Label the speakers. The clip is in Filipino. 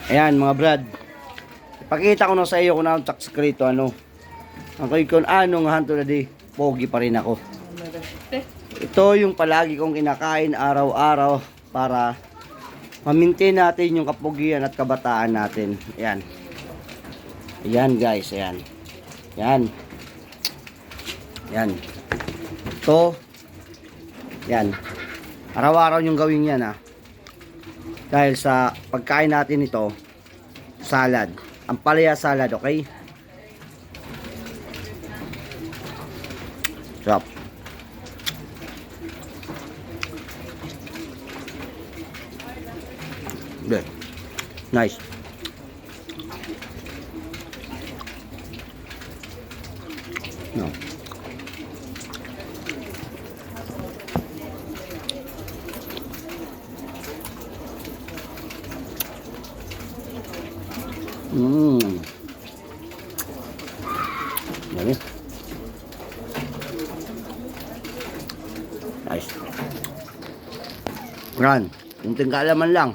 Speaker 1: Ayan mga brad. Ipakita ko na sa iyo kung anong saksikreto ano. Ang kung anong hanto na di, pogi pa rin ako. Ito yung palagi kong kinakain araw-araw para ma-maintain natin yung kapugian at kabataan natin. Ayan. Ayan guys, ayan. Ayan. Ayan. Ito. Ayan. Araw-araw yung gawin yan ha. Dahil sa pagkain natin ito, salad. Ang palaya salad, okay? Sarap. Good. Nice. No. Dami. Nice. Yan. Kunting kaalaman lang.